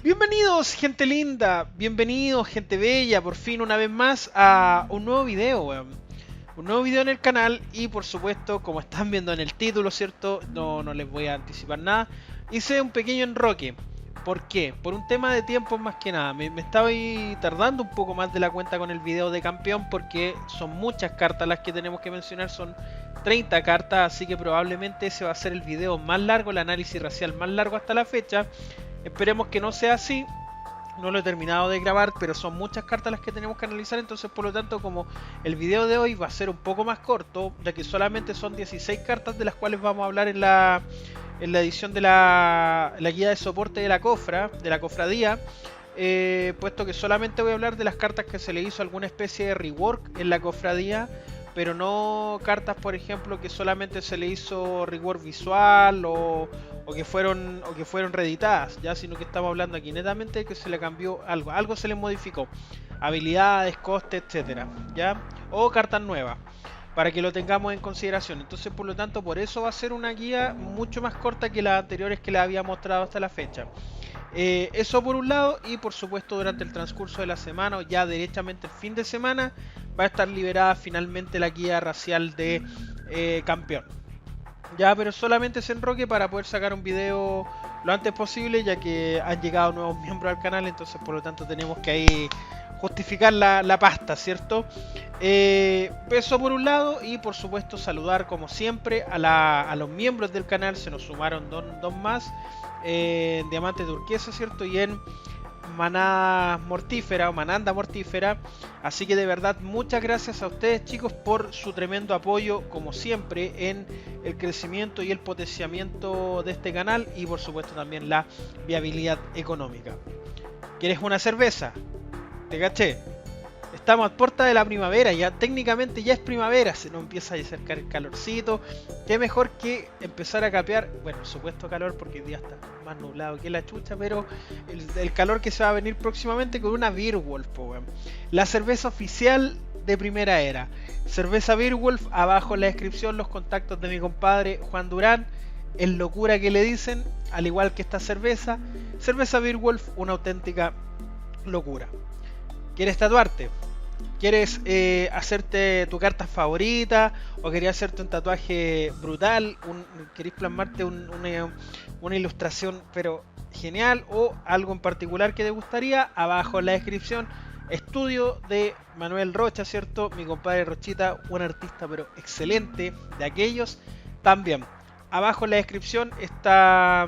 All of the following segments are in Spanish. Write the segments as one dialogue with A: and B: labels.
A: Bienvenidos gente linda, bienvenidos gente bella, por fin una vez más a un nuevo video, weón. Un nuevo video en el canal y por supuesto, como están viendo en el título, ¿cierto? No les voy a anticipar nada. Hice un pequeño enroque. ¿Por qué? Por un tema de tiempo más que nada. Me estaba ahí tardando un poco más de la cuenta con el video de campeón porque son muchas cartas las que tenemos que mencionar, son 30 cartas, así que probablemente ese va a ser el video más largo, el análisis racial más largo hasta la fecha. Esperemos que no sea así. No lo he terminado de grabar, pero son muchas cartas las que tenemos que analizar, entonces por lo tanto como el video de hoy va a ser un poco más corto, ya que solamente son 16 cartas de las cuales vamos a hablar en la edición de la guía de soporte de la cofradía, puesto que solamente voy a hablar de las cartas que se le hizo alguna especie de rework en la cofradía, pero no cartas, por ejemplo, que solamente se le hizo rework visual o que fueron reeditadas, ya, sino que estamos hablando aquí netamente de que se le cambió algo se le modificó, habilidades, costes, etcétera, ya, o cartas nuevas, para que lo tengamos en consideración. Entonces, por lo tanto, por eso va a ser una guía mucho más corta que las anteriores que les había mostrado hasta la fecha. Eso por un lado, y por supuesto durante el transcurso de la semana o ya derechamente el fin de semana va a estar liberada finalmente la guía racial de campeón. Ya, pero solamente ese enroque para poder sacar un video lo antes posible, ya que han llegado nuevos miembros al canal, entonces por lo tanto tenemos que ahí justificar la pasta, ¿cierto? Eso por un lado, y por supuesto saludar como siempre a los miembros del canal. Se nos sumaron dos más, en Diamante Turquesa, ¿cierto? Y en Manada Mortífera o Mananda Mortífera. Así que de verdad muchas gracias a ustedes, chicos, por su tremendo apoyo como siempre en el crecimiento y el potenciamiento de este canal, y por supuesto también la viabilidad económica. ¿Quieres una cerveza? Te caché. Estamos a puerta de la primavera, ya técnicamente ya es primavera, se nos empieza a acercar el calorcito. Qué mejor que empezar a capear, bueno, supuesto calor porque el día está más nublado que la chucha, pero el calor que se va a venir próximamente con una Beer Wolf, la cerveza oficial de Primera Era. Cerveza Beer Wolf, abajo en la descripción los contactos de mi compadre Juan Durán, es locura que le dicen, al igual que esta cerveza. Cerveza Beer Wolf, una auténtica locura. ¿Quieres tatuarte? ¿Quieres hacerte tu carta favorita? ¿O querías hacerte un tatuaje brutal? ¿Querés plasmarte una ilustración pero genial? ¿O algo en particular que te gustaría? Abajo en la descripción, estudio de Manuel Rocha, ¿cierto? Mi compadre Rochita, un artista pero excelente, de aquellos también. Abajo en la descripción está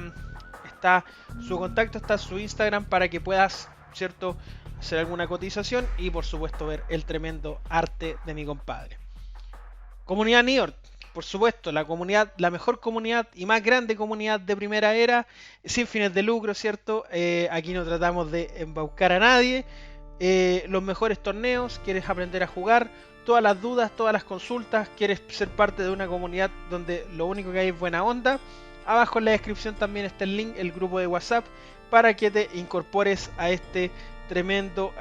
A: su contacto, está su Instagram para que puedas, ¿cierto?, hacer alguna cotización y por supuesto ver el tremendo arte de mi compadre. Comunidad New York, por supuesto, la mejor comunidad y más grande comunidad de Primera Era, sin fines de lucro, ¿cierto? Aquí no tratamos de embaucar a nadie. Los mejores torneos, quieres aprender a jugar, todas las dudas, todas las consultas, quieres ser parte de una comunidad donde lo único que hay es buena onda. Abajo en la descripción también está el link, el grupo de WhatsApp, para que te incorpores a este tremendo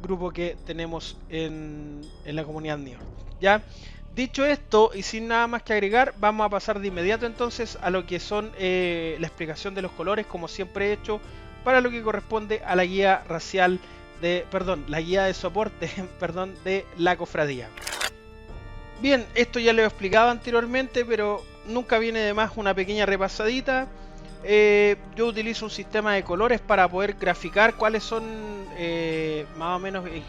A: grupo que tenemos en la comunidad New York. Ya, dicho esto y sin nada más que agregar, vamos a pasar de inmediato entonces a lo que son la explicación de los colores, como siempre he hecho, para lo que corresponde a la guía racial de, la guía de soporte, de la cofradía. Bien, esto ya lo he explicado anteriormente, pero nunca viene de más una pequeña repasadita. Yo utilizo un sistema de colores para poder graficar cuáles son más o menos en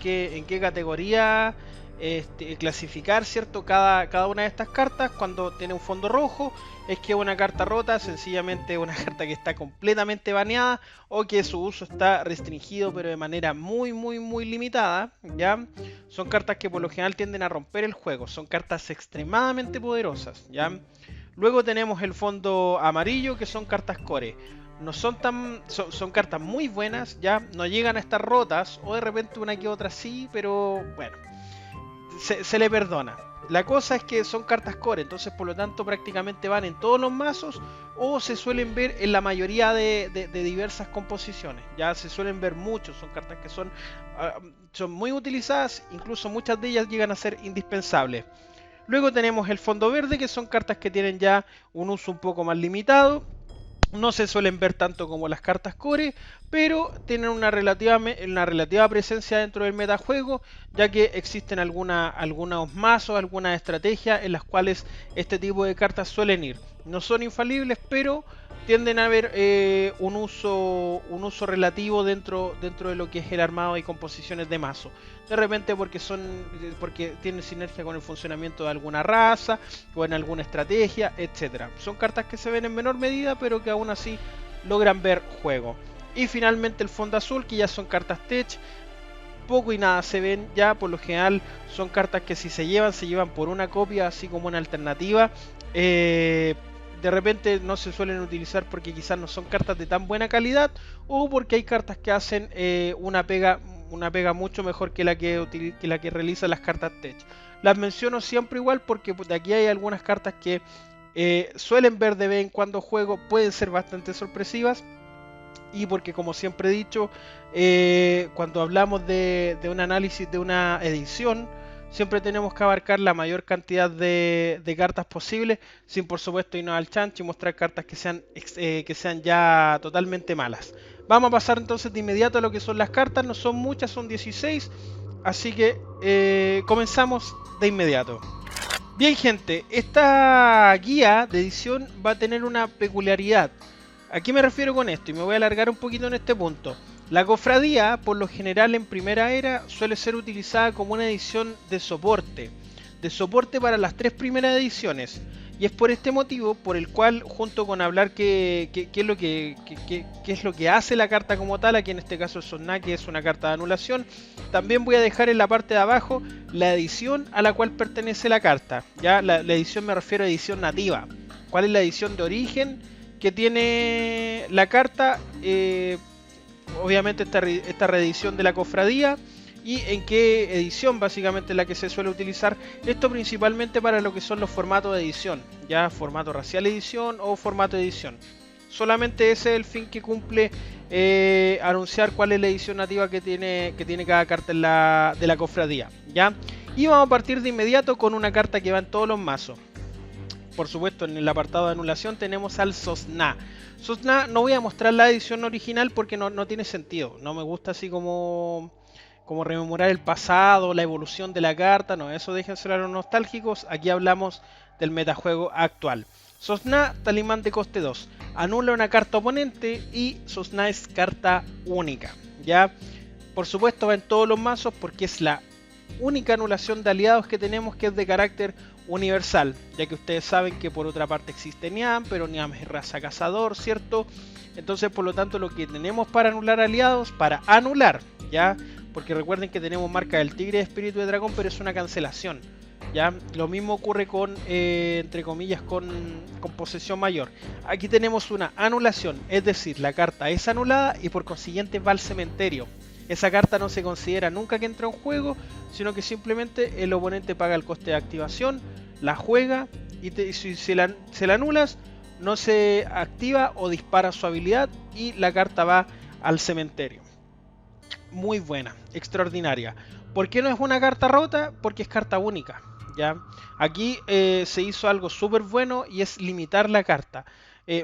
A: qué categoría clasificar, ¿cierto?, cada una de estas cartas. Cuando tiene un fondo rojo es que es una carta rota, sencillamente una carta que está completamente baneada o que su uso está restringido pero de manera muy limitada, ¿ya? Son cartas que por lo general tienden a romper el juego, son cartas extremadamente poderosas, ¿ya? Luego tenemos el fondo amarillo, que son cartas core. No son son cartas muy buenas, ya no llegan a estar rotas, o de repente una que otra sí, pero bueno, se le perdona. La cosa es que son cartas core, entonces por lo tanto prácticamente van en todos los mazos o se suelen ver en la mayoría de diversas composiciones. Ya se suelen ver muchos, son cartas que son muy utilizadas, incluso muchas de ellas llegan a ser indispensables. Luego tenemos el fondo verde, que son cartas que tienen ya un uso un poco más limitado. No se suelen ver tanto como las cartas core, pero tienen una relativa presencia dentro del metajuego, ya que existen algunos mazos, algunas estrategias en las cuales este tipo de cartas suelen ir. No son infalibles, pero tienden a haber un uso relativo dentro de lo que es el armado y composiciones de mazo. De repente porque tienen sinergia con el funcionamiento de alguna raza o en alguna estrategia, etcétera. Son cartas que se ven en menor medida, pero que aún así logran ver juego. Y finalmente el fondo azul, que ya son cartas tech. Poco y nada se ven ya, por lo general son cartas que si se llevan por una copia, así como una alternativa. De repente no se suelen utilizar porque quizás no son cartas de tan buena calidad, o porque hay cartas que hacen una pega mucho mejor que la que realizan las cartas tech. Las menciono siempre igual porque de aquí hay algunas cartas que suelen ver de vez en cuando juego, pueden ser bastante sorpresivas. Y porque, como siempre he dicho, cuando hablamos de un análisis de una edición, siempre tenemos que abarcar la mayor cantidad de cartas posibles, sin por supuesto irnos al chancho y mostrar cartas que sean ya totalmente malas. Vamos a pasar entonces de inmediato a lo que son las cartas. No son muchas, son 16, así que comenzamos de inmediato. Bien, gente, esta guía de edición va a tener una peculiaridad. ¿A qué me refiero con esto? Y me voy a alargar un poquito en este punto. La cofradía, por lo general en primera era, suele ser utilizada como una edición de soporte para las 3 primeras ediciones. Y es por este motivo por el cual, junto con hablar qué es lo que hace la carta como tal, aquí en este caso el Sosna, que es una carta de anulación, también voy a dejar en la parte de abajo la edición a la cual pertenece la carta. Ya la edición me refiero a edición nativa. ¿Cuál es la edición de origen que tiene la carta? Obviamente esta reedición de la cofradía, y en qué edición básicamente es la que se suele utilizar. Esto principalmente para lo que son los formatos de edición, ya formato racial edición o formato edición. Solamente ese es el fin que cumple anunciar cuál es la edición nativa que tiene cada carta de la cofradía, ¿ya? Y vamos a partir de inmediato con una carta que va en todos los mazos. Por supuesto, en el apartado de anulación tenemos al Sosna. Sosna, no voy a mostrar la edición original porque no tiene sentido. No me gusta así como rememorar el pasado, la evolución de la carta. No, eso déjenselo a los nostálgicos. Aquí hablamos del metajuego actual. Sosna, talismán de coste 2. Anula una carta oponente y Sosna es carta única, ¿ya? Por supuesto va en todos los mazos porque es la única anulación de aliados que tenemos que es de carácter universal, ya que ustedes saben que por otra parte existe Niam, pero Niam es raza cazador, ¿cierto? Entonces por lo tanto lo que tenemos para anular aliados, ¿ya? Porque recuerden que tenemos marca del tigre de espíritu de dragón, pero es una cancelación, ¿ya? Lo mismo ocurre con, entre comillas, con posesión mayor. Aquí tenemos una anulación, es decir, la carta es anulada y por consiguiente va al cementerio. Esa carta no se considera nunca que entra en juego, sino que simplemente el oponente paga el coste de activación, la juega y si se la anulas, no se activa o dispara su habilidad y la carta va al cementerio. Muy buena, extraordinaria. ¿Por qué no es una carta rota? Porque es carta única, ¿ya? Aquí se hizo algo súper bueno y es limitar la carta.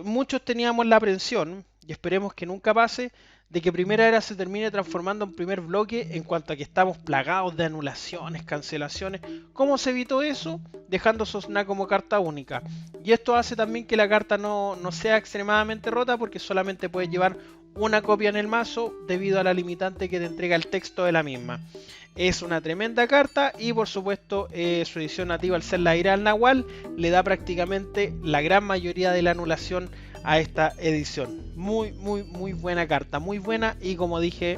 A: Muchos teníamos la aprensión, y esperemos que nunca pase, de que primera era se termine transformando en primer bloque en cuanto a que estamos plagados de anulaciones, cancelaciones. ¿Cómo se evitó eso? Dejando Sosna como carta única. Y esto hace también que la carta no sea extremadamente rota porque solamente puedes llevar una copia en el mazo debido a la limitante que te entrega el texto de la misma. Es una tremenda carta y por supuesto su edición nativa, al ser la ira al Nahual, le da prácticamente la gran mayoría de la anulación a esta edición. Muy buena carta, muy buena, y como dije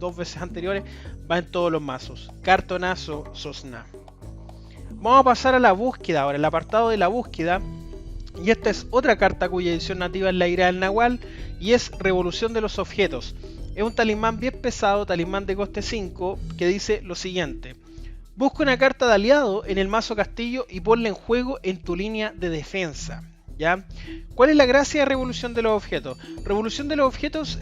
A: 2 veces anteriores, va en todos los mazos. Cartonazo Sosna. Vamos a pasar a la búsqueda ahora, el apartado de la búsqueda. Y esta es otra carta cuya edición nativa es la ira del Nahual y es Revolución de los Objetos. Es un talismán bien pesado, talismán de coste 5, que dice lo siguiente: Busca una carta de aliado en el mazo castillo y ponla en juego en tu línea de defensa. ¿Ya? ¿Cuál es la gracia de Revolución de los Objetos? Revolución de los Objetos,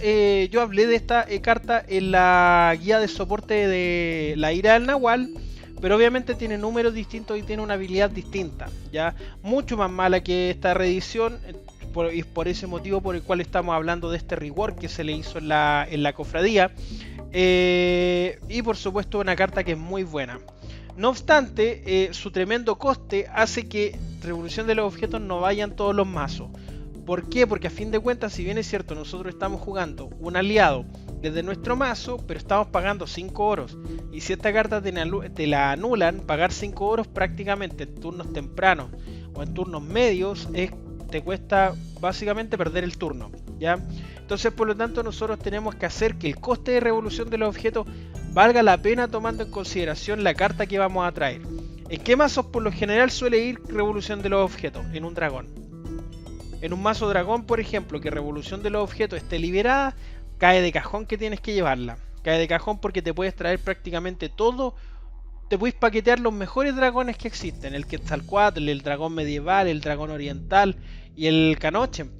A: yo hablé de esta carta en la guía de soporte de la Ira del Nahual, pero obviamente tiene números distintos y tiene una habilidad distinta, ¿ya? Mucho más mala que esta reedición, y por ese motivo por el cual estamos hablando de este rework que se le hizo en la cofradía, y por supuesto una carta que es muy buena. No obstante, su tremendo coste hace que Revolución de los Objetos no vayan todos los mazos. ¿Por qué? Porque a fin de cuentas, si bien es cierto, nosotros estamos jugando un aliado desde nuestro mazo, pero estamos pagando 5 oros. Y si esta carta te la anulan, pagar 5 oros prácticamente en turnos tempranos o en turnos medios te cuesta básicamente perder el turno, ¿ya? Entonces, por lo tanto, nosotros tenemos que hacer que el coste de Revolución de los Objetos valga la pena tomando en consideración la carta que vamos a traer. ¿En qué mazos por lo general suele ir Revolución de los Objetos? En un dragón. En un mazo dragón, por ejemplo, que Revolución de los Objetos esté liberada, cae de cajón que tienes que llevarla. Cae de cajón porque te puedes traer prácticamente todo. Te puedes paquetear los mejores dragones que existen. El Quetzalcóatl, el dragón medieval, el dragón oriental y el Canochen.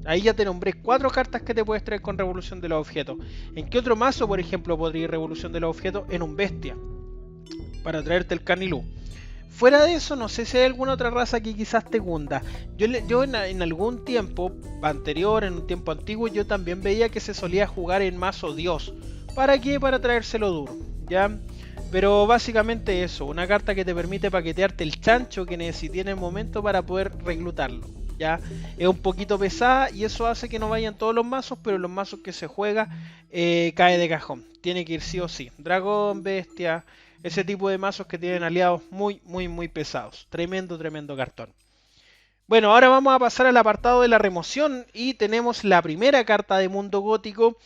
A: Ahí ya te nombré 4 cartas que te puedes traer con Revolución de los Objetos. ¿En qué otro mazo, por ejemplo, podría ir Revolución de los Objetos? En un Bestia, para traerte el Canilú. Fuera de eso, no sé si hay alguna otra raza que quizás te cunda. Yo en algún tiempo anterior, en un tiempo antiguo, yo también veía que se solía jugar en mazo Dios. ¿Para qué? Para traérselo duro, ¿ya? Pero básicamente eso, una carta que te permite paquetearte el chancho que necesites en el momento para poder reclutarlo. ¿Ya? Es un poquito pesada y eso hace que no vayan todos los mazos, pero los mazos que se juega cae de cajón. Tiene que ir sí o sí. Dragón, bestia, ese tipo de mazos que tienen aliados muy pesados. Tremendo cartón. Bueno, ahora vamos a pasar al apartado de la remoción y tenemos la primera carta de Mundo Gótico.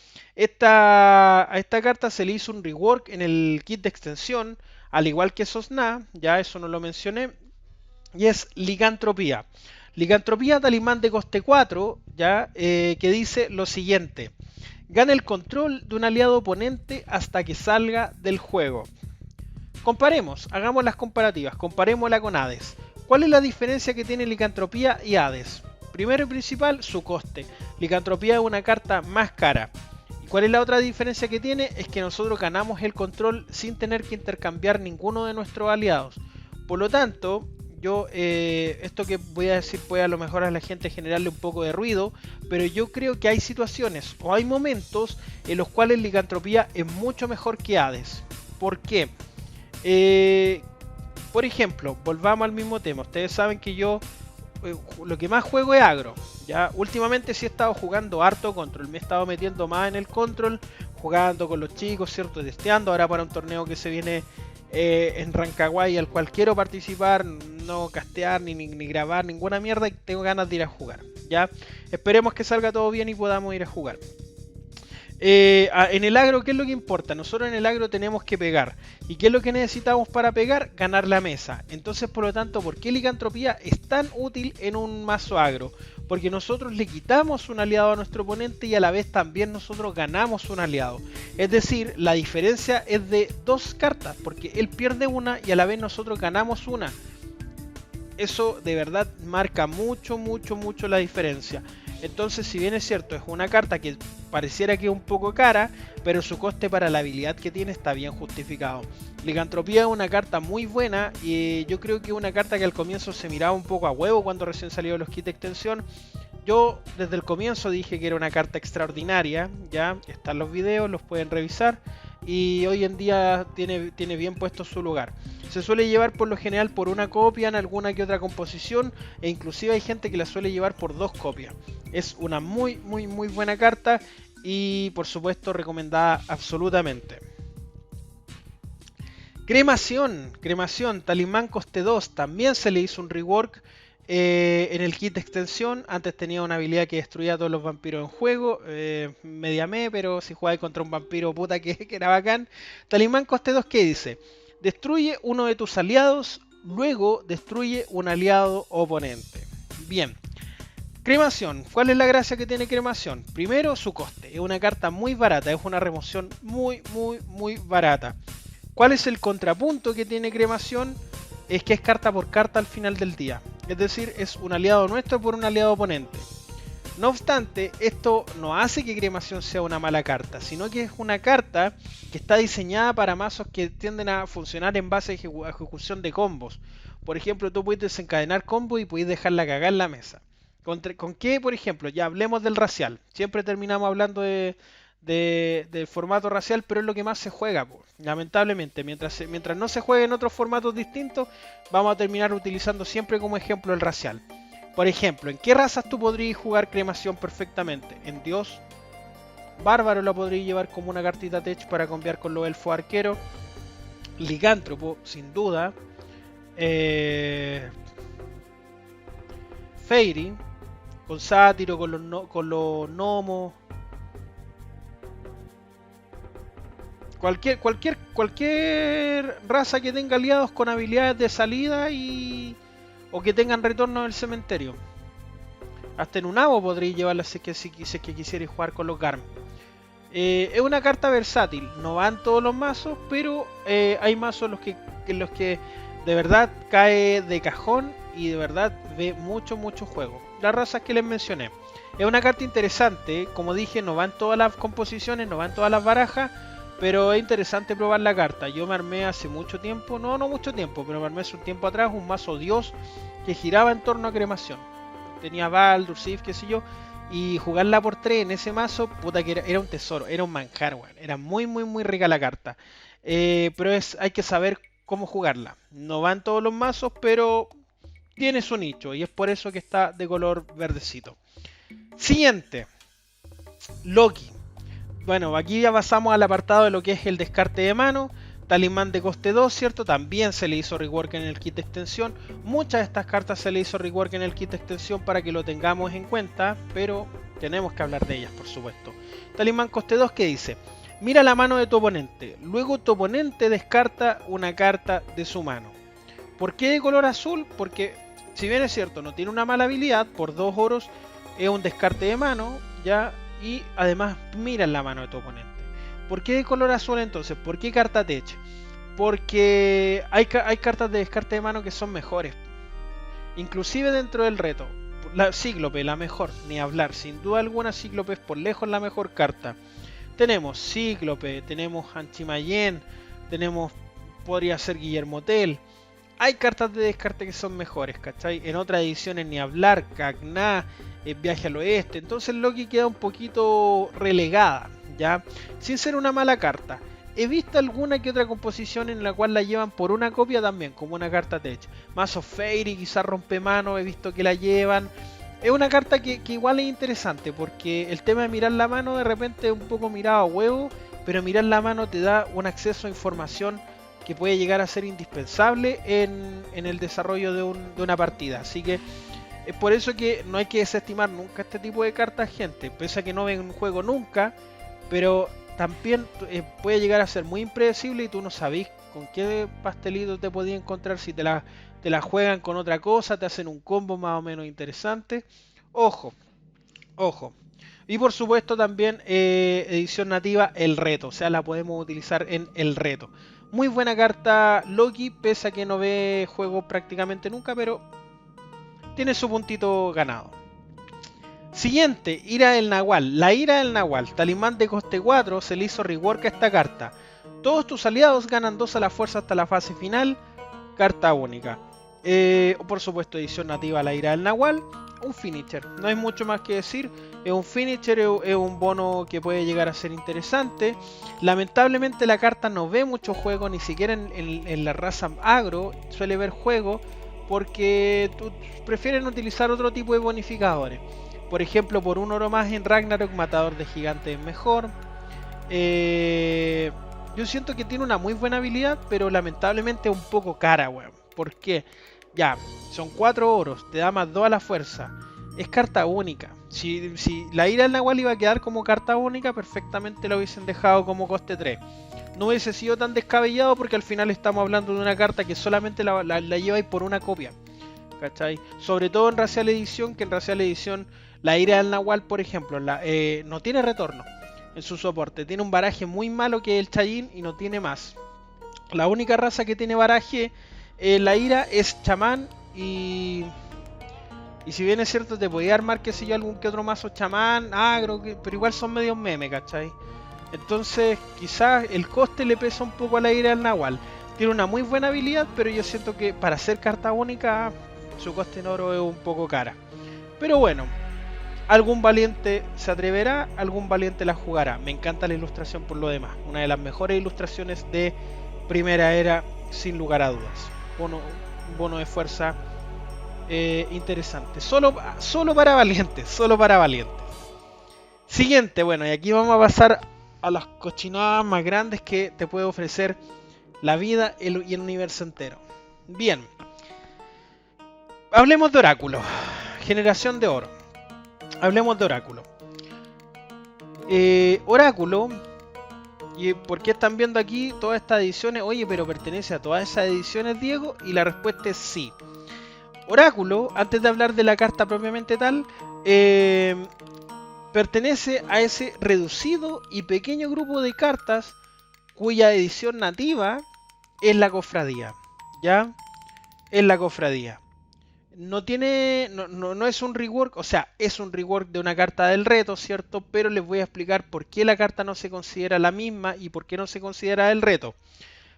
A: A esta carta se le hizo un rework en el kit de extensión, al igual que Sosna, ya eso no lo mencioné, y es Licantropía. Licantropía, talismán de coste 4, ya, que dice lo siguiente: gana el control de un aliado oponente hasta que salga del juego. Comparemos, hagamos las comparativas, comparémosla con Hades. ¿Cuál es la diferencia que tiene Licantropía y Hades? Primero y principal, su coste. Licantropía es una carta más cara. ¿Y cuál es la otra diferencia que tiene? Es que nosotros ganamos el control sin tener que intercambiar ninguno de nuestros aliados. Por lo tanto, esto que voy a decir puede a lo mejor a la gente generarle un poco de ruido, pero yo creo que hay situaciones o hay momentos en los cuales Licantropía es mucho mejor que Hades. ¿Por qué? Por ejemplo, volvamos al mismo tema. Ustedes saben que yo lo que más juego es agro. Ya últimamente sí he estado jugando harto control. Me he estado metiendo más en el control, jugando con los chicos, ¿cierto? Testeando ahora para un torneo que se viene en Rancagua, al cual quiero participar, no castear ni grabar ninguna mierda, y tengo ganas de ir a jugar. Ya esperemos que salga todo bien y podamos ir a jugar. En el agro, ¿qué es lo que importa? Nosotros en el agro tenemos que pegar. ¿Y qué es lo que necesitamos para pegar? Ganar la mesa. Entonces, por lo tanto, ¿por qué Licantropía es tan útil en un mazo agro? Porque nosotros le quitamos un aliado a nuestro oponente y a la vez también nosotros ganamos un aliado. Es decir, la diferencia es de 2 cartas, porque él pierde una y a la vez nosotros ganamos una. Eso de verdad marca mucho la diferencia. Entonces, si bien es cierto, es una carta que pareciera que es un poco cara, pero su coste para la habilidad que tiene está bien justificado. Licantropía es una carta muy buena y yo creo que es una carta que al comienzo se miraba un poco a huevo cuando recién salieron los kits de extensión. Yo desde el comienzo dije que era una carta extraordinaria, ya están los videos, los pueden revisar. Y hoy en día tiene bien puesto su lugar. Se suele llevar por lo general por una copia en alguna que otra composición, e inclusive hay gente que la suele llevar por 2 copias. Es una muy buena carta y por supuesto recomendada absolutamente. Cremación, talismán coste 2, también se le hizo un rework en el kit de extensión. Antes tenía una habilidad que destruía a todos los vampiros en juego, media me, pero si jugabas contra un vampiro puta que era bacán. Talismán coste 2, ¿qué dice? Destruye uno de tus aliados, luego destruye un aliado oponente. Bien. Cremación, ¿cuál es la gracia que tiene Cremación? Primero, su coste, es una carta muy barata, es una remoción muy barata. ¿Cuál es el contrapunto que tiene Cremación? Es que es carta por carta al final del día. Es decir, es un aliado nuestro por un aliado oponente. No obstante, esto no hace que Cremación sea una mala carta, sino que es una carta que está diseñada para mazos que tienden a funcionar en base a ejecución de combos. Por ejemplo, tú puedes desencadenar combos y puedes dejarla cagar en la mesa. ¿Con qué, por ejemplo? Ya hablemos del racial. Siempre terminamos hablando del formato racial, pero es lo que más se juega, po. Lamentablemente. Mientras no se juegue en otros formatos distintos, vamos a terminar utilizando siempre como ejemplo el racial. Por ejemplo, ¿en qué razas tú podrías jugar Cremación perfectamente? En Dios. Bárbaro la podrías llevar como una cartita tech para cambiar con los elfos arqueros. Licántropo, sin duda. Fairy, con Sátiro, con los gnomos. Cualquier raza que tenga aliados con habilidades de salida o que tengan retorno del cementerio. Hasta en un abo podréis llevarla si es que quisierais jugar con los Garm. Es una carta versátil, no van todos los mazos, pero hay mazos en los que de verdad cae de cajón y de verdad ve mucho juego. Las razas que les mencioné. Es una carta interesante, como dije, no van todas las composiciones, no van todas las barajas, pero es interesante probar la carta. Yo me armé hace mucho tiempo, no mucho tiempo, pero me armé hace un tiempo atrás un mazo Dios que giraba en torno a Cremación. Tenía Baldur, Sif, qué sé yo, y jugarla por 3 en ese mazo, puta que era un tesoro, era un manjar, weón. Era muy rica la carta. Pero hay que saber cómo jugarla. No van todos los mazos, pero tiene su nicho, y es por eso que está de color verdecito. Siguiente, Loki. Bueno, aquí ya pasamos al apartado de lo que es el descarte de mano. Talismán de coste 2, ¿cierto? También se le hizo rework en el kit de extensión. Muchas de estas cartas se le hizo rework en el kit de extensión para que lo tengamos en cuenta, pero tenemos que hablar de ellas, por supuesto. Talismán coste 2, ¿qué dice? Mira la mano de tu oponente. Luego tu oponente descarta una carta de su mano. ¿Por qué de color azul? Porque, si bien es cierto, no tiene una mala habilidad, por 2 oros es un descarte de mano, ya. Y además mira la mano de tu oponente. ¿Por qué de color azul entonces? ¿Por qué carta tech? Porque hay cartas de descarte de mano que son mejores. Inclusive dentro del reto. La Cíclope, la mejor, ni hablar. Sin duda alguna Cíclope es por lejos la mejor carta. Tenemos Cíclope, tenemos Anchimayen, podría ser Guillermo Tell. Hay cartas de descarte que son mejores, ¿cachai? En otras ediciones ni hablar, Cagna, Viaje al Oeste. Entonces Loki queda un poquito relegada, ¿ya? Sin ser una mala carta. He visto alguna que otra composición en la cual la llevan por una copia también, como una carta tech. Mazo Fairy, quizás Rompemano, he visto que la llevan. Es una carta que igual es interesante, porque el tema de mirar la mano de repente es un poco mirado a huevo, pero mirar la mano te da un acceso a información que puede llegar a ser indispensable en el desarrollo de una partida. Así que es por eso que no hay que desestimar nunca este tipo de cartas, gente. Pese a que no ven un juego nunca, pero también puede llegar a ser muy impredecible y tú no sabés con qué pastelito te podías encontrar si te la juegan con otra cosa, te hacen un combo más o menos interesante. Ojo. Y por supuesto también edición nativa el reto, o sea, la podemos utilizar en el reto. Muy buena carta Loki, pese a que no ve juego prácticamente nunca, pero tiene su puntito ganado. Siguiente, Ira del Nahual. La Ira del Nahual, talismán de coste 4, se le hizo rework a esta carta. Todos tus aliados ganan 2 a la fuerza hasta la fase final. Carta única. Por supuesto, edición nativa La Ira del Nahual. Un finisher, no hay mucho más que decir. Es un finisher, es un bono que puede llegar a ser interesante. Lamentablemente la carta no ve mucho juego, ni siquiera en la raza agro suele ver juego, porque prefieren utilizar otro tipo de bonificadores. Por ejemplo, por 1 oro más en Ragnarok, matador de gigantes es mejor. Yo siento que tiene una muy buena habilidad, pero lamentablemente es un poco cara, weón. ¿Por qué? Ya, son 4 oros, te da más 2 a la fuerza. Es carta única. Si la Ira del Nahual iba a quedar como carta única, perfectamente lo hubiesen dejado como coste 3. No hubiese sido tan descabellado porque al final estamos hablando de una carta que solamente la lleváis por una copia. ¿Cachai? Sobre todo en Racial Edición, que en Racial Edición la Ira del Nahual, por ejemplo, no tiene retorno en su soporte. Tiene un baraje muy malo que es el Chayín y no tiene más. La única raza que tiene baraje la ira es chamán y si bien es cierto te podía armar, qué sé yo, algún que otro mazo chamán, agro, pero igual son medios meme, ¿cachai? Entonces quizás el coste le pesa un poco a la ira del Nahual. Tiene una muy buena habilidad, pero yo siento que para ser carta única su coste en oro es un poco cara. Pero bueno, algún valiente se atreverá, algún valiente la jugará. Me encanta la ilustración por lo demás. Una de las mejores ilustraciones de primera era, sin lugar a dudas. Bono de fuerza interesante. Solo para valientes, solo para valientes. Siguiente, bueno, y aquí vamos a pasar a las cochinadas más grandes que te puede ofrecer la vida y el universo entero. Bien. Hablemos de Oráculo. Generación de oro. Hablemos de Oráculo. Oráculo. ¿Y por qué están viendo aquí todas estas ediciones? Oye, pero ¿pertenece a todas esas ediciones, Diego? Y la respuesta es sí. Oráculo, antes de hablar de la carta propiamente tal, pertenece a ese reducido y pequeño grupo de cartas cuya edición nativa es la cofradía. ¿Ya? Es la cofradía. No es un rework, o sea, es un rework de una carta del reto, ¿cierto? Pero les voy a explicar por qué la carta no se considera la misma y por qué no se considera del reto.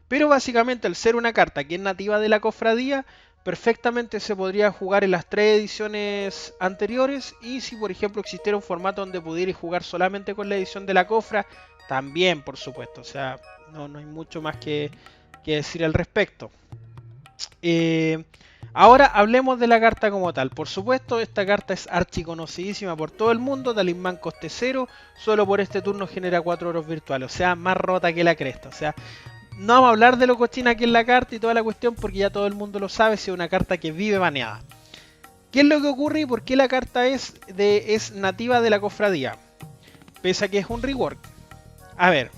A: Pero básicamente al ser una carta que es nativa de la cofradía, perfectamente se podría jugar en las 3 ediciones anteriores, y si por ejemplo existiera un formato donde pudierais jugar solamente con la edición de la cofra, también por supuesto, o sea, no hay mucho más que decir al respecto. Ahora hablemos de la carta como tal. Por supuesto, esta carta es archiconocidísima por todo el mundo. Talismán coste 0, solo por este turno genera 4 oros virtuales, o sea, más rota que la cresta. O sea, no vamos a hablar de lo cochina que es la carta y toda la cuestión, porque ya todo el mundo lo sabe, si es una carta que vive baneada. ¿Qué es lo que ocurre y por qué la carta es nativa de la cofradía? Pese a que es un rework. A ver,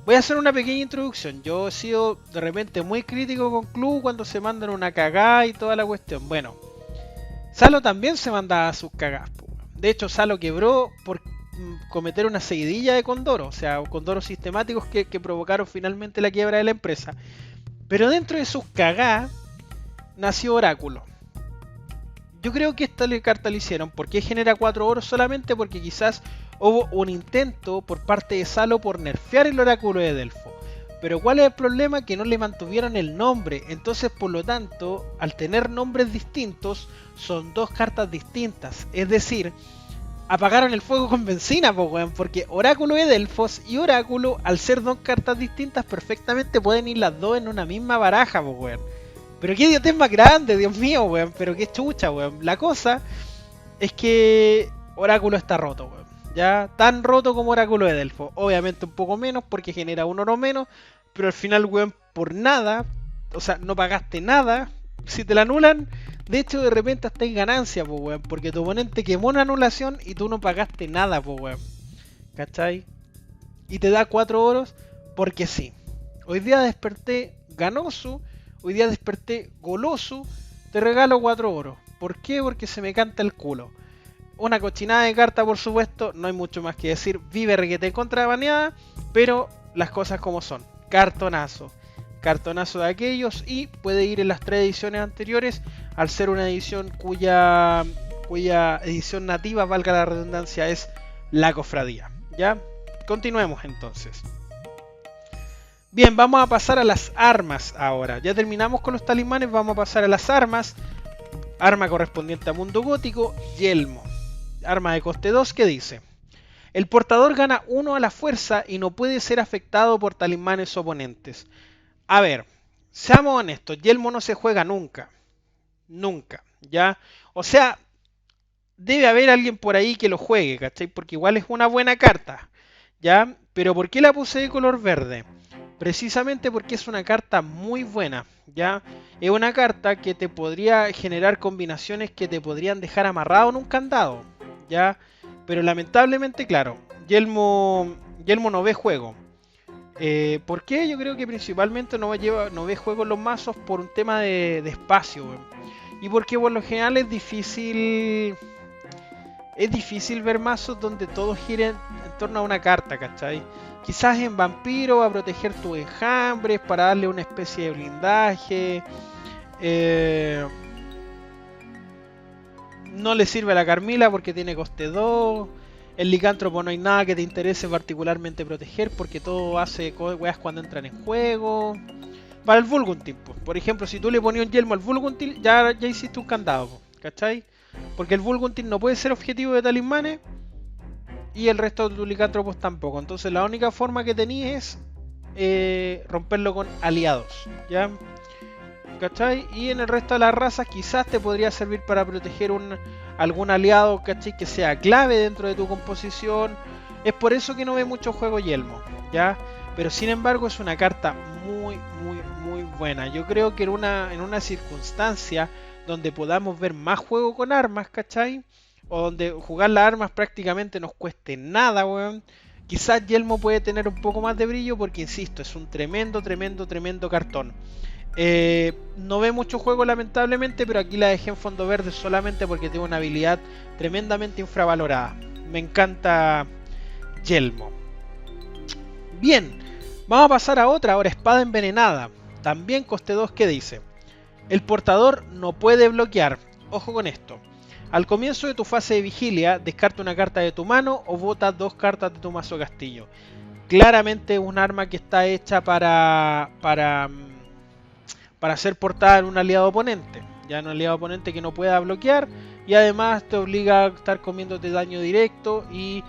A: voy a hacer una pequeña introducción. Yo he sido de repente muy crítico con Club cuando se mandan una cagada y toda la cuestión. Bueno, Salo también se mandaba sus cagadas. De hecho, Salo quebró por cometer una seguidilla de Condoro, o sea, Condoros sistemáticos que provocaron finalmente la quiebra de la empresa. Pero dentro de sus cagadas nació Oráculo. Yo creo que esta carta la hicieron porque genera 4 oros solamente porque quizás hubo un intento por parte de Salo por nerfear el Oráculo de Delfo. Pero ¿cuál es el problema? Que no le mantuvieron el nombre. Entonces, por lo tanto, al tener nombres distintos, son 2 cartas distintas. Es decir, apagaron el fuego con benzina, porque Oráculo de Delfos y Oráculo, al ser 2 cartas distintas, perfectamente pueden ir las 2 en una misma baraja, Pero qué idiotez más grande, Dios mío, pero qué chucha, La cosa es que Oráculo está roto, Ya tan roto como Oráculo de Delfos. Obviamente un poco menos porque genera 1 oro menos, pero al final, por nada, o sea, no pagaste nada. Si te la anulan, de hecho de repente hasta en ganancia, porque tu oponente quemó una anulación y tú no pagaste nada, ¿cachai? Y te da 4 oros porque sí. Hoy día desperté ganoso, hoy día desperté goloso, te regalo 4 oros. ¿Por qué? Porque se me canta el culo. Una cochinada de carta, por supuesto, no hay mucho más que decir. Vive requete contra baneada, pero las cosas como son. Cartonazo. Cartonazo de aquellos, y puede ir en las 3 ediciones anteriores al ser una edición cuya edición nativa, valga la redundancia, es la cofradía. ¿Ya? Continuemos entonces. Bien, vamos a pasar a las armas ahora. Ya terminamos con los talismanes, vamos a pasar a las armas. Arma correspondiente a mundo gótico, yelmo. Arma de coste 2 que dice: el portador gana 1 a la fuerza y no puede ser afectado por talismanes oponentes. A ver, seamos honestos, yelmo no se juega nunca. Nunca, ¿ya? O sea, debe haber alguien por ahí que lo juegue, ¿cachai? Porque igual es una buena carta, ¿ya? Pero ¿por qué la puse de color verde? Precisamente porque es una carta muy buena, ¿ya? Es una carta que te podría generar combinaciones que te podrían dejar amarrado en un candado, ¿ya? Pero lamentablemente, claro, Yelmo no ve juego. ¿Por qué? Yo creo que principalmente no ve juego en los mazos por un tema de espacio, y porque por lo general es difícil es difícil ver mazos donde todo gire en torno a una carta, ¿cachai? Quizás en vampiro va a proteger tus enjambres para darle una especie de blindaje. Eh, no le sirve a la Carmila porque tiene coste 2. El licántropo no hay nada que te interese particularmente proteger porque todo hace weas cuando entran en juego. Para el Vulguntil, pues. Por ejemplo, si tú le ponías un yelmo al Vulguntil, ya hiciste un candado, ¿cachai? Porque el Vulguntil no puede ser objetivo de talismanes y el resto de tus licántropos tampoco. Entonces la única forma que tenías es romperlo con aliados, ¿ya? ¿Cachai? Y en el resto de las razas quizás te podría servir para proteger algún aliado, ¿cachai? Que sea clave dentro de tu composición. Es por eso que no ve mucho juego yelmo, ¿ya? Pero sin embargo es una carta muy buena. Yo creo que en una circunstancia donde podamos ver más juego con armas, ¿cachai? O donde jugar las armas prácticamente nos cueste nada, weón. Quizás Yelmo puede tener un poco más de brillo porque, insisto, es un tremendo cartón. No ve mucho juego lamentablemente, pero aquí la dejé en fondo verde solamente porque tiene una habilidad tremendamente infravalorada. Me encanta Yelmo. Bien, vamos a pasar a otra, ahora espada envenenada. También coste 2 que dice: el portador no puede bloquear. Ojo con esto. Al comienzo de tu fase de vigilia, descarta una carta de tu mano o bota 2 cartas de tu mazo castillo. Claramente un arma que está hecha para ser portada en un aliado oponente. Ya un aliado oponente que no pueda bloquear y además te obliga a estar comiéndote daño directo y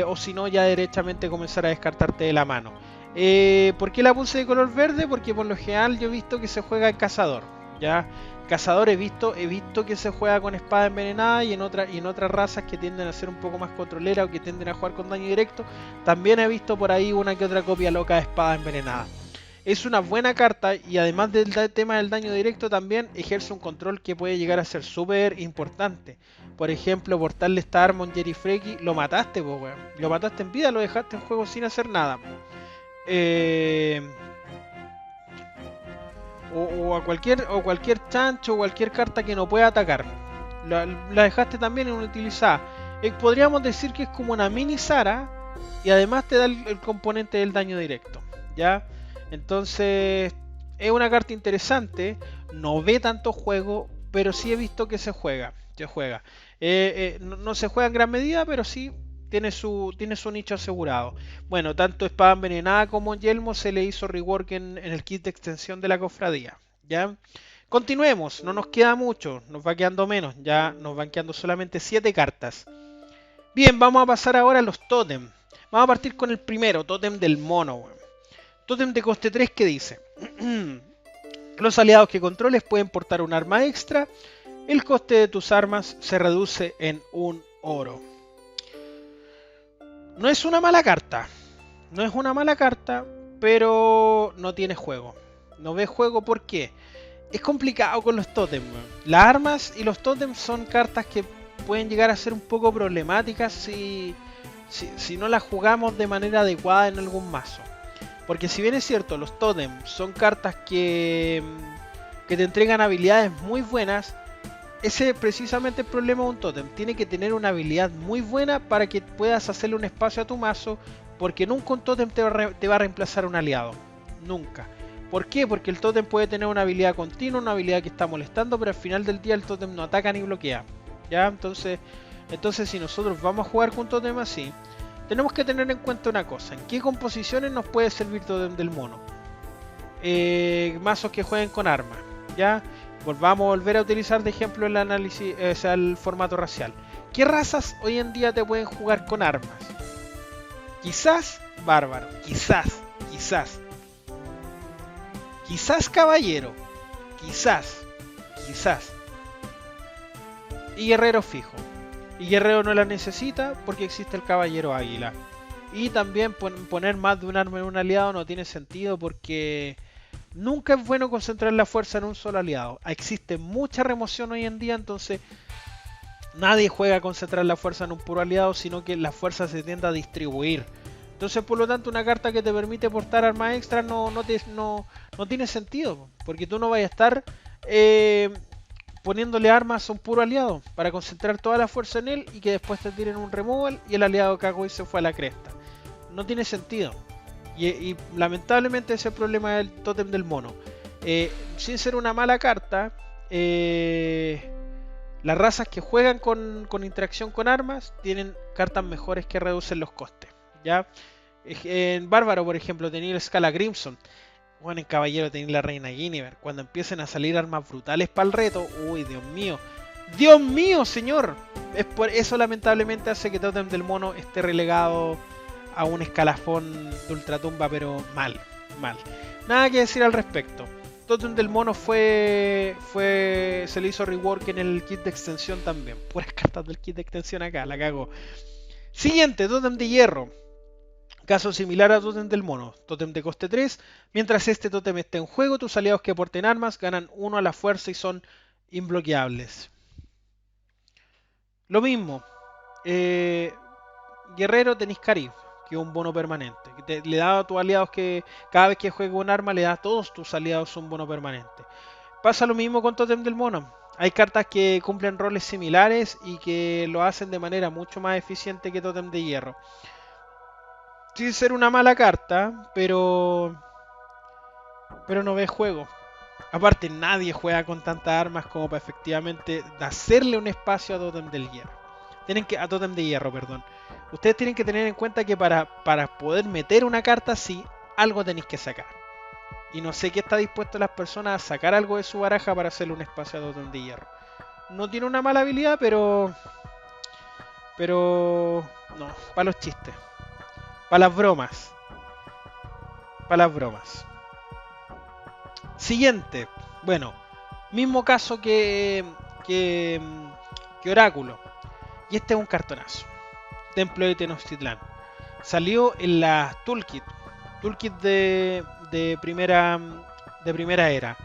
A: o si no ya derechamente comenzar a descartarte de la mano. ¿Por qué la puse de color verde? Porque por lo general yo he visto que se juega en cazador. Ya cazador he visto que se juega con espada envenenada y en otras razas que tienden a ser un poco más controleras o que tienden a jugar con daño directo. También he visto por ahí una que otra copia loca de espada envenenada. Es una buena carta y además del tema del daño directo también ejerce un control que puede llegar a ser súper importante. Por ejemplo, portarle esta arma a un Jerry Freki, lo mataste, po, weón. Lo mataste en vida, lo dejaste en juego sin hacer nada. O cualquier chancho o cualquier carta que no pueda atacar. La dejaste también inutilizada. Podríamos decir que es como una mini Sara y además te da el componente del daño directo. ¿Ya? Entonces es una carta interesante, no ve tanto juego, pero sí he visto que se juega. No se juega en gran medida, pero sí tiene su nicho asegurado. Bueno, tanto espada envenenada como yelmo se le hizo rework en el kit de extensión de la cofradía. ¿Ya? Continuemos, no nos queda mucho, nos va quedando menos, ya nos van quedando solamente 7 cartas. Bien, vamos a pasar ahora a los tótem. Vamos a partir con el primero, tótem del mono. Tótem de coste 3 que dice: los aliados que controles pueden portar un arma extra. El coste de tus armas se reduce en 1 oro. No es una mala carta. No es una mala carta, pero no tiene juego. No ve juego, ¿por qué? Es complicado con los tótems. Las armas y los tótems son cartas que pueden llegar a ser un poco problemáticas si no las jugamos de manera adecuada en algún mazo. Porque si bien es cierto, los tótems son cartas que te entregan habilidades muy buenas, ese es precisamente el problema de un tótem. Tiene que tener una habilidad muy buena para que puedas hacerle un espacio a tu mazo, porque nunca un tótem te va a reemplazar un aliado. Nunca. ¿Por qué? Porque el tótem puede tener una habilidad continua, una habilidad que está molestando, pero al final del día el tótem no ataca ni bloquea. ¿Ya? Entonces si nosotros vamos a jugar con un tótem así, tenemos que tener en cuenta una cosa: ¿en qué composiciones nos puede servir tótem del mono? Mazos que jueguen con armas, ¿ya? Vamos a volver a utilizar de ejemplo el análisis, el formato racial. ¿Qué razas hoy en día te pueden jugar con armas? Quizás bárbaro, quizás caballero, quizás y guerrero fijo. Y guerrero no la necesita porque existe el caballero águila. Y también poner más de un arma en un aliado no tiene sentido porque nunca es bueno concentrar la fuerza en un solo aliado. Existe mucha remoción hoy en día, entonces nadie juega a concentrar la fuerza en un puro aliado, sino que la fuerza se tiende a distribuir. Entonces, por lo tanto, una carta que te permite portar armas extra no tiene sentido, porque tú no vas a estar poniéndole armas a un puro aliado para concentrar toda la fuerza en él y que después te tiren un removal y el aliado cagó y se fue a la cresta. No tiene sentido. Y lamentablemente ese es el problema del tótem del mono. Sin ser una mala carta, las razas que juegan con interacción con armas tienen cartas mejores que reducen los costes. ¿Ya? En Bárbaro, por ejemplo, tenía el Scala Crimson. Bueno, en Caballero tenía la Reina Guinevere. Cuando empiecen a salir armas brutales para el reto, uy, Dios mío. ¡Dios mío, señor! Es por eso lamentablemente hace que Tótem del Mono esté relegado a un escalafón de ultratumba, pero mal. Nada que decir al respecto. Tótem del Mono se le hizo rework en el kit de extensión también. Puras cartas del kit de extensión acá, la cago. Siguiente, Tótem de Hierro. Caso similar a Tótem del Mono. Tótem de coste 3. Mientras este tótem esté en juego, tus aliados que porten armas ganan 1 a la fuerza y son imbloqueables. Lo mismo. Guerrero tenéis Carib, que es un bono permanente. Le da a tus aliados que cada vez que juegue un arma, le da a todos tus aliados un bono permanente. Pasa lo mismo con Tótem del Mono. Hay cartas que cumplen roles similares y que lo hacen de manera mucho más eficiente que Tótem de Hierro. Sin ser una mala carta, pero no ve juego. Aparte, nadie juega con tantas armas como para efectivamente hacerle un espacio a Tótem del Hierro. A Tótem de Hierro, perdón. Ustedes tienen que tener en cuenta que para poder meter una carta así, algo tenéis que sacar. Y no sé qué está dispuesto las personas a sacar algo de su baraja para hacerle un espacio a Tótem de Hierro. No tiene una mala habilidad, pero no, para los chistes. Para las bromas. Siguiente. Bueno, mismo caso que Oráculo. Y este es un cartonazo. Templo de Tenochtitlán. Salió en la Toolkit. Toolkit de primera era.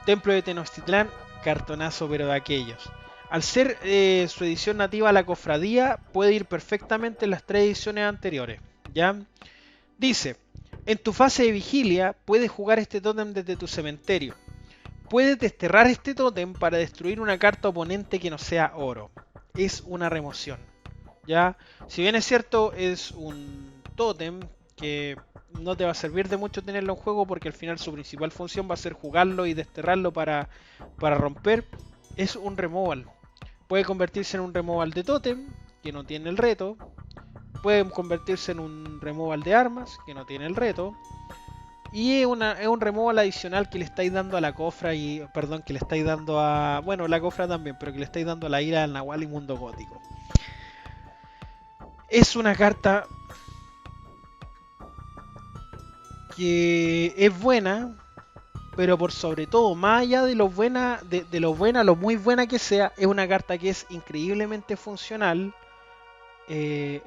A: Templo de Tenochtitlán, cartonazo pero de aquellos. Al ser su edición nativa, la cofradía puede ir perfectamente en las 3 ediciones anteriores. ¿Ya? Dice, en tu fase de vigilia puedes jugar este tótem desde tu cementerio. Puedes desterrar este tótem para destruir una carta oponente que no sea oro. Es una remoción. ¿Ya? Si bien es cierto, es un tótem que no te va a servir de mucho tenerlo en juego porque al final su principal función va a ser jugarlo y desterrarlo para romper. Es un removal. Puede convertirse en un removal de tótem, que no tiene el reto. Puede convertirse en un removal de armas, que no tiene el reto. Y es un removal adicional que le estáis dando a la cofra que le estáis dando a... Bueno, la cofra también, pero que le estáis dando a la ira del Nahual y Mundo Gótico. Es una carta que es buena, pero por sobre todo, más allá de lo muy buena que sea, es una carta que es increíblemente funcional,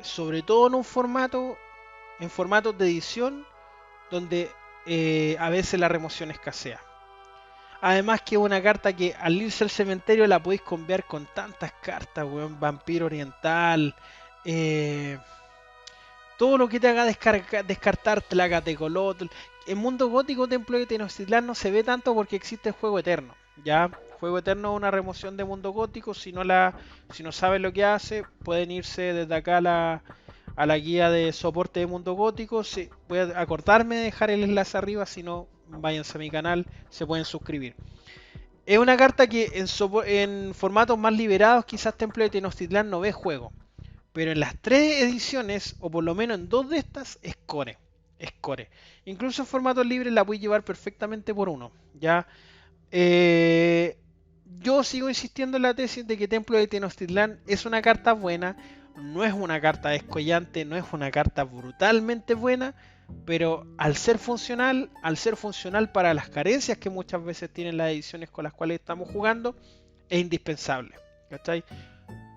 A: sobre todo en formatos de edición, donde a veces la remoción escasea. Además que es una carta que al irse al cementerio la podéis cambiar con tantas cartas, weón. Vampiro Oriental, todo lo que te haga descartar Tlacatecolotl. En Mundo Gótico, Templo de Tenochtitlán no se ve tanto porque existe el Juego Eterno. ¿Ya? Juego Eterno es una remoción de Mundo Gótico. Si no saben lo que hace, pueden irse desde acá a la guía de soporte de Mundo Gótico. Sí, voy a acordarme de dejar el enlace arriba, si no, váyanse a mi canal, se pueden suscribir. Es una carta que en formatos más liberados quizás Templo de Tenochtitlán no ve juego. Pero en las 3 ediciones, o por lo menos en 2 de estas, es core. Incluso en formatos libres la puedes llevar perfectamente por uno. ¿Ya? Yo sigo insistiendo en la tesis de que Templo de Tenochtitlán es una carta buena. No es una carta descollante, no es una carta brutalmente buena. Pero al ser funcional para las carencias que muchas veces tienen las ediciones con las cuales estamos jugando, es indispensable. ¿Cachai?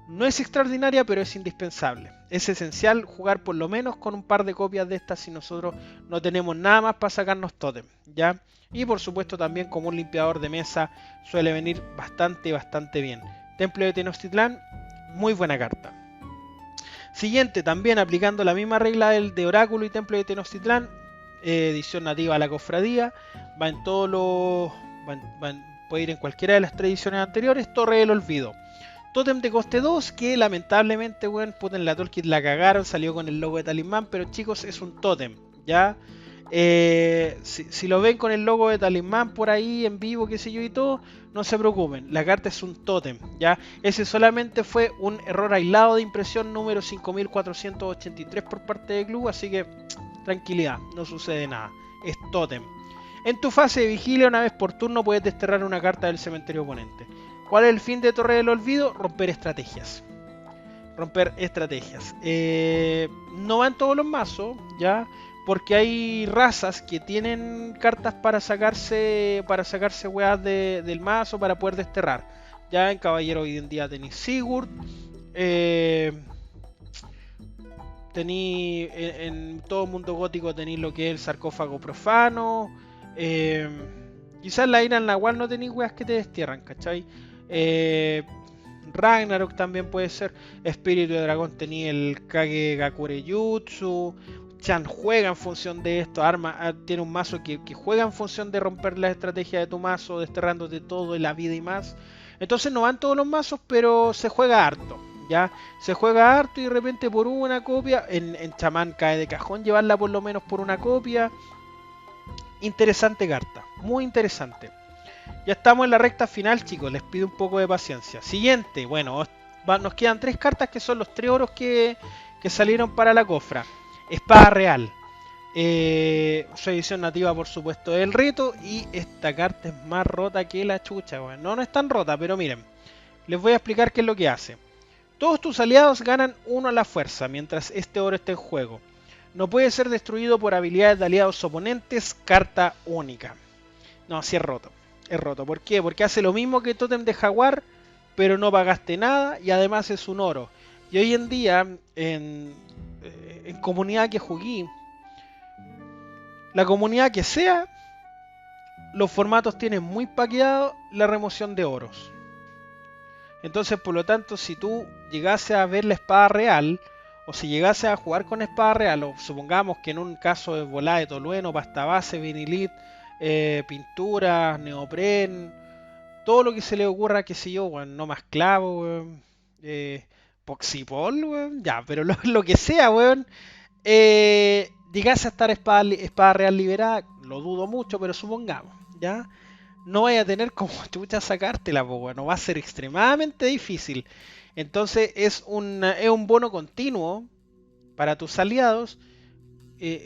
A: No es extraordinaria, pero es indispensable. Es esencial jugar por lo menos con un par de copias de estas si nosotros no tenemos nada más para sacarnos tótem, ¿ya? Y por supuesto también como un limpiador de mesa suele venir bastante bien. Templo de Tenochtitlán, muy buena carta. Siguiente, también aplicando la misma regla de Oráculo y Templo de Tenochtitlán, edición nativa a la cofradía, va en todos los... puede ir en cualquiera de las tradiciones anteriores. Torre del Olvido. Tótem de coste 2, que lamentablemente, weón, puta, en la toolkit la cagaron, salió con el logo de talismán, pero chicos, es un tótem, ¿ya? Si lo ven con el logo de talismán por ahí en vivo, qué sé yo y todo, no se preocupen, la carta es un tótem, ¿ya? Ese solamente fue un error aislado de impresión número 5483 por parte del club, así que tranquilidad, no sucede nada, es tótem. En tu fase de vigilia, una vez por turno, puedes desterrar una carta del cementerio oponente. ¿Cuál es el fin de Torre del Olvido? Romper estrategias. Romper estrategias. No va en todos los mazos, ¿ya? Porque hay razas que tienen cartas para sacarse weas del mazo para poder desterrar. Ya en Caballero hoy en día tenéis Sigurd. En todo mundo gótico tenéis lo que es el sarcófago profano. Quizás la ira en la cual no tenéis weas que te destierran, ¿cachai? Ragnarok también puede ser. Espíritu de dragón tenía el Kage Gakure Jutsu. Chan juega en función de esto. Tiene un mazo que juega en función de romper la estrategia de tu mazo, desterrándote todo en la vida y más. Entonces no van todos los mazos, pero se juega harto. ¿Ya? Se juega harto y de repente por una copia. En chamán cae de cajón llevarla por lo menos por una copia. Interesante carta, muy interesante. Ya estamos en la recta final, chicos, les pido un poco de paciencia. Siguiente, bueno, nos quedan 3 cartas que son los 3 oros que salieron para la cofra. Espada Real. Su edición nativa, por supuesto, del reto. Y esta carta es más rota que la chucha, bueno. No es tan rota, pero miren. Les voy a explicar qué es lo que hace. Todos tus aliados ganan 1 a la fuerza mientras este oro esté en juego. No puede ser destruido por habilidades de aliados oponentes. Carta única. No, sí es roto. Es roto. ¿Por qué? Porque hace lo mismo que Tótem de Jaguar, pero no pagaste nada y además es un oro. Y hoy en día, en comunidad que jugué, la comunidad que sea, los formatos tienen muy paqueado la remoción de oros. Entonces, por lo tanto, si tú llegases a ver la espada real, o si llegases a jugar con espada real, o supongamos que en un caso de volada de tolueno, pasta base, vinilit, pinturas, neopren, todo lo que se le ocurra, qué sé yo, weón, no más clavo, weón, poxipol, weón, ya, pero lo que sea, weón, llegase a estar espada real liberada, lo dudo mucho, pero supongamos, ya, no vaya a tener como chucha sacártela, weón, no va a ser extremadamente difícil. Entonces es un bono continuo para tus aliados.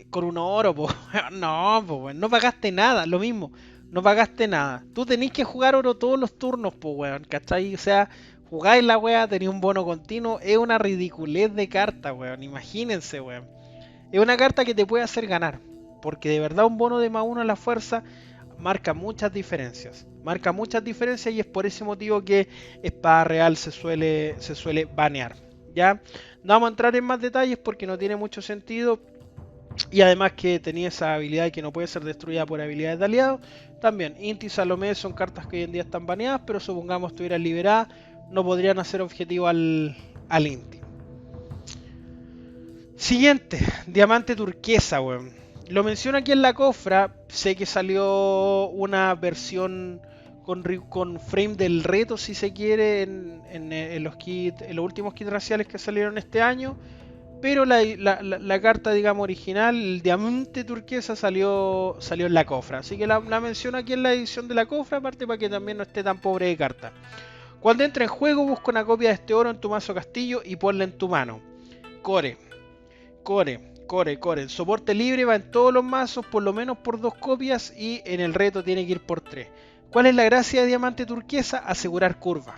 A: Con un oro, po. No, po, no pagaste nada, lo mismo, no pagaste nada. Tú tenés que jugar oro todos los turnos, po, weón, ¿cachai? O sea, jugáis la weá, tenéis un bono continuo, es una ridiculez de carta, weón, imagínense, weón. Es una carta que te puede hacer ganar, porque de verdad un bono de +1 a la fuerza marca muchas diferencias. Marca muchas diferencias y es por ese motivo que Espada Real se suele banear, ¿ya? No vamos a entrar en más detalles porque no tiene mucho sentido. Y además que tenía esa habilidad que no puede ser destruida por habilidades de aliados. También Inti y Salomé son cartas que hoy en día están baneadas, pero supongamos estuvieran liberadas, no podrían hacer objetivo al Inti. Siguiente, Diamante Turquesa, weón. Lo menciono aquí en la cofra, sé que salió una versión con frame del reto, si se quiere, en los últimos kits raciales que salieron este año. Pero la carta, digamos, original, el diamante turquesa, salió en la cofra. Así que la menciono aquí en la edición de la cofra, aparte para que también no esté tan pobre de carta. Cuando entre en juego, busca una copia de este oro en tu mazo castillo y ponla en tu mano. Core. El soporte libre va en todos los mazos, por lo menos por 2 copias, y en el reto tiene que ir por 3. ¿Cuál es la gracia de diamante turquesa? Asegurar curva.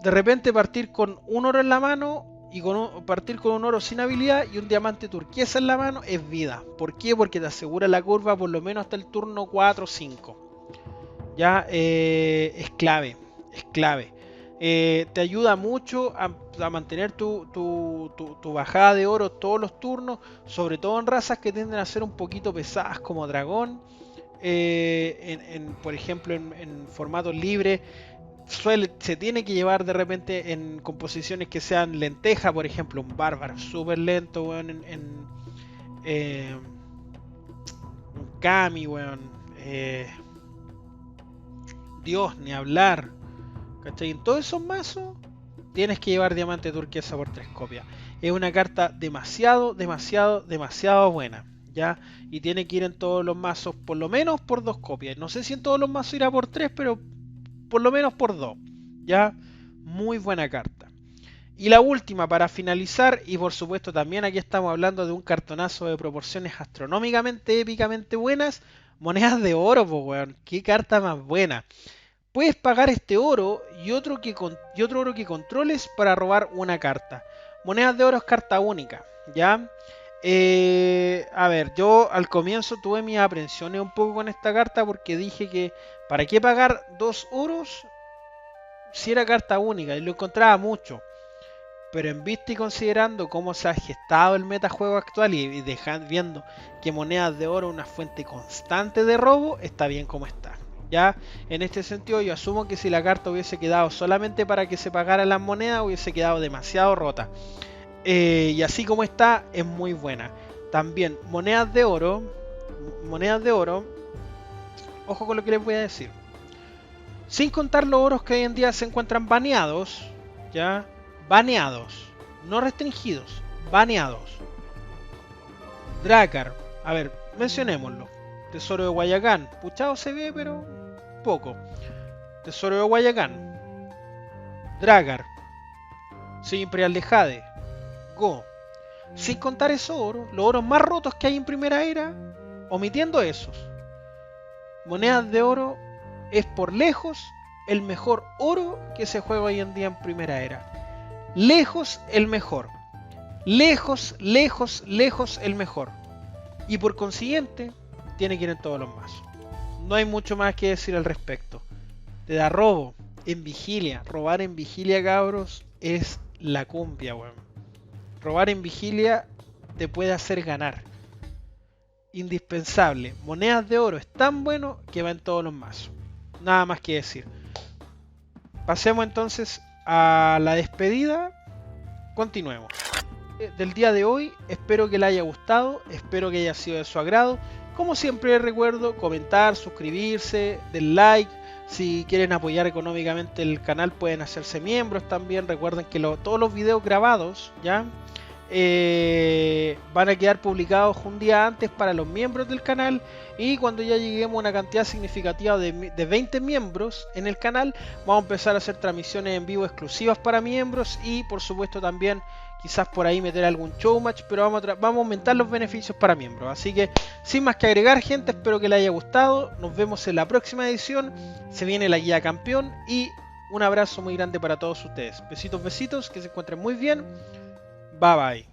A: De repente partir con un oro en la mano y partir con un oro sin habilidad y un diamante turquesa en la mano es vida. ¿Por qué? Porque te asegura la curva por lo menos hasta el turno 4 o 5. Ya es clave. Te ayuda mucho a mantener tu bajada de oro todos los turnos, sobre todo en razas que tienden a ser un poquito pesadas como dragón. Por ejemplo, en formatos libres se tiene que llevar de repente en composiciones que sean lenteja, por ejemplo, un bárbaro súper lento, weón, un kami, weón, Dios, ni hablar. ¿Cachai? En todos esos mazos tienes que llevar diamante turquesa por 3 copias. Es una carta demasiado buena, ¿ya? Y tiene que ir en todos los mazos por lo menos por 2 copias. No sé si en todos los mazos irá por 3, pero por lo menos por 2, ¿ya? Muy buena carta. Y la última para finalizar, y por supuesto también aquí estamos hablando de un cartonazo de proporciones astronómicamente, épicamente buenas, monedas de oro, pues weón, qué carta más buena. Puedes pagar este oro y otro oro que controles para robar una carta. Monedas de oro es carta única, ¿ya? A ver, yo al comienzo tuve mis aprensiones un poco con esta carta porque dije que ¿para qué pagar 2 oros si era carta única? Y lo encontraba mucho. Pero en vista y considerando cómo se ha gestado el metajuego actual y viendo que monedas de oro es una fuente constante de robo, está bien como está. Ya, en este sentido yo asumo que si la carta hubiese quedado solamente para que se pagaran las monedas, hubiese quedado demasiado rota. Y así como está, es muy buena. También, monedas de oro, ojo con lo que les voy a decir. Sin contar los oros que hoy en día se encuentran baneados, ya, baneados, no restringidos, baneados. Drakkar, a ver, mencionémoslo. Tesoro de Guayacán, puchado se ve, pero poco. Tesoro de Guayacán, Drakkar, Sello Imperial de Jade, Go. Sin contar esos oros, los oros más rotos que hay en primera era, omitiendo esos. Monedas de oro es por lejos el mejor oro que se juega hoy en día en primera era. Lejos el mejor. Lejos el mejor. Y por consiguiente, tiene que ir en todos los mazos. No hay mucho más que decir al respecto. Te da robo en vigilia. Robar en vigilia, cabros, es la cumbia, weón. Robar en vigilia te puede hacer ganar. Indispensable. Monedas de oro es tan bueno que va en todos los mazos. Nada más que decir. Pasemos entonces a la despedida. Continuemos. Del día de hoy, espero que le haya gustado, espero que haya sido de su agrado. Como siempre les recuerdo, comentar, suscribirse, den like. Si quieren apoyar económicamente el canal pueden hacerse miembros también. Recuerden que todos los videos grabados ya van a quedar publicados un día antes para los miembros del canal, y cuando ya lleguemos a una cantidad significativa de 20 miembros en el canal, vamos a empezar a hacer transmisiones en vivo exclusivas para miembros, y por supuesto también quizás por ahí meter algún showmatch, pero vamos a aumentar los beneficios para miembros. Así que sin más que agregar, gente, espero que les haya gustado. Nos vemos en la próxima edición. Se viene la guía campeón, y un abrazo muy grande para todos ustedes. Besitos, que se encuentren muy bien. Bye bye.